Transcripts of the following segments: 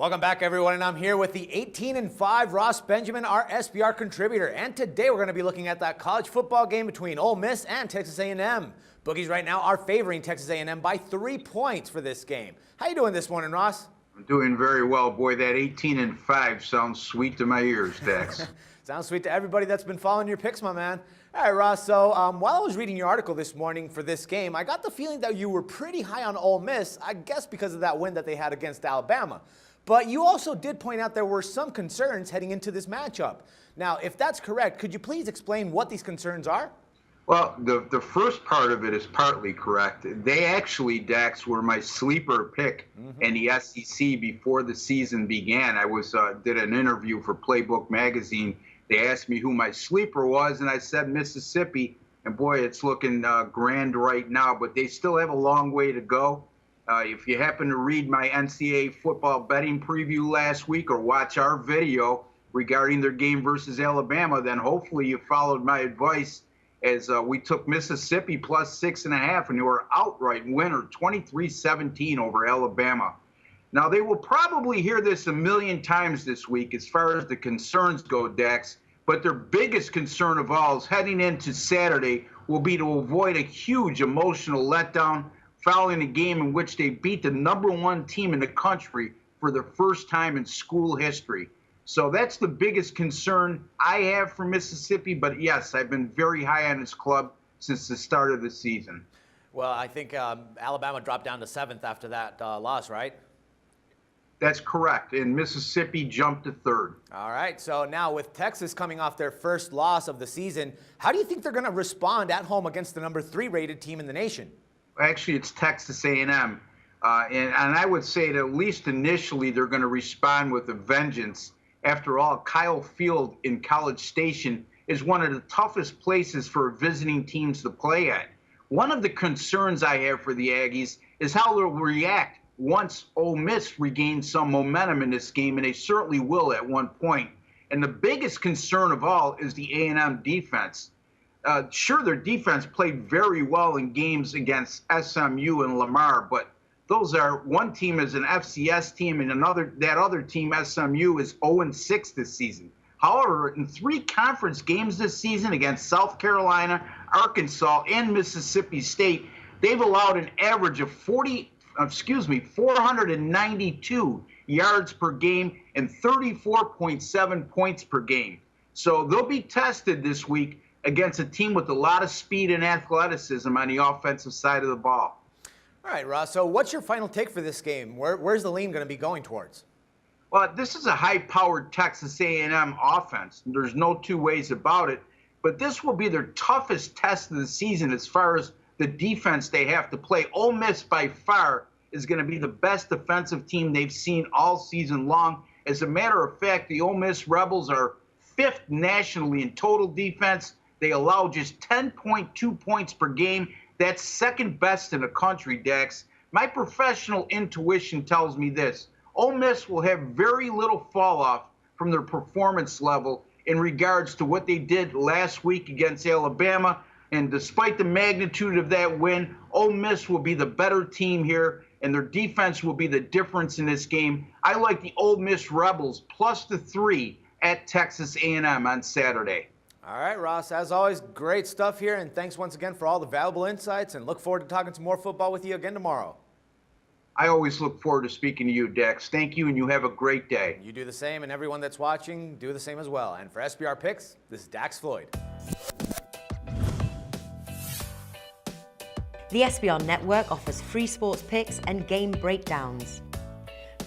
Welcome back, everyone, and I'm here with the 18-5 Ross Benjamin, our SBR contributor. And today we're going to be looking at that college football game between Ole Miss and Texas A&M. Bookies right now are favoring Texas A&M by 3 points for this game. How you doing this morning, Ross? I'm doing very well. Boy, that 18-5 sounds sweet to my ears, Dex. Sounds sweet to everybody that's been following your picks, my man. All right, Ross, so while I was reading your article this morning for this game, I got the feeling that you were pretty high on Ole Miss, I guess because of that win that they had against Alabama. But you also did point out there were some concerns heading into this matchup. Now, if that's correct, could you please explain what these concerns are? Well, the first part of it is partly correct. They actually, Dex, were my sleeper pick in the SEC before the season began. I did an interview for Playbook Magazine. They asked me who my sleeper was, and I said Mississippi. And boy, it's looking grand right now, but they still have a long way to go. If you happen to read my NCAA football betting preview last week or watch our video regarding their game versus Alabama, then hopefully you followed my advice as we took Mississippi plus 6.5, and they were outright winner, 23-17 over Alabama. Now, they will probably hear this a million times this week as far as the concerns go, Dex, but their biggest concern of all is heading into Saturday will be to avoid a huge emotional letdown following a game in which they beat the #1 team in the country for the first time in school history. So that's the biggest concern I have for Mississippi. But yes, I've been very high on this club since the start of the season. Well, I think Alabama dropped down to 7th after that loss, right? That's correct. And Mississippi jumped to 3rd. All right. So now with Texas coming off their first loss of the season, how do you think they're going to respond at home against the #3 rated team in the nation? Actually, it's Texas A&M. And I would say that at least initially they're going to respond with a vengeance. After all, Kyle Field in College Station is one of the toughest places for visiting teams to play at. One of the concerns I have for the Aggies is how they'll react once Ole Miss regains some momentum in this game, and they certainly will at one point. And the biggest concern of all is the A&M defense. Sure, their defense played very well in games against SMU and Lamar, but one team is an FCS team, and that other team, SMU, is 0-6 this season. However, in 3 conference games this season against South Carolina, Arkansas, and Mississippi State, they've allowed an average of 492 yards per game and 34.7 points per game. So they'll be tested this week against a team with a lot of speed and athleticism on the offensive side of the ball. All right, Ross, so what's your final take for this game? Where's the lean going to be going towards? Well, this is a high-powered Texas A&M offense. There's no two ways about it. But this will be their toughest test of the season as far as the defense they have to play. Ole Miss, by far, is going to be the best defensive team they've seen all season long. As a matter of fact, the Ole Miss Rebels are 5th nationally in total defense. They allow just 10.2 points per game. That's 2nd best in the country, Dex. My professional intuition tells me this. Ole Miss will have very little fall off from their performance level in regards to what they did last week against Alabama. And despite the magnitude of that win, Ole Miss will be the better team here, and their defense will be the difference in this game. I like the Ole Miss Rebels plus the 3 at Texas A&M on Saturday. All right, Ross, as always, great stuff here, and thanks once again for all the valuable insights, and look forward to talking some more football with you again tomorrow. I always look forward to speaking to you, Dex. Thank you, and you have a great day. You do the same, and everyone that's watching, do the same as well. And for SBR Picks, this is Dax Floyd. The SBR Network offers free sports picks and game breakdowns,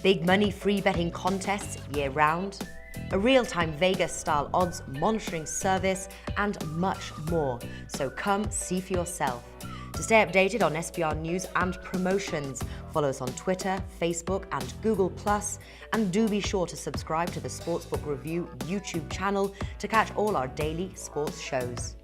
big money free betting contests year-round, a real-time Vegas-style odds monitoring service, and much more. So come see for yourself. To stay updated on SBR news and promotions, follow us on Twitter, Facebook, and Google+, and do be sure to subscribe to the Sportsbook Review YouTube channel to catch all our daily sports shows.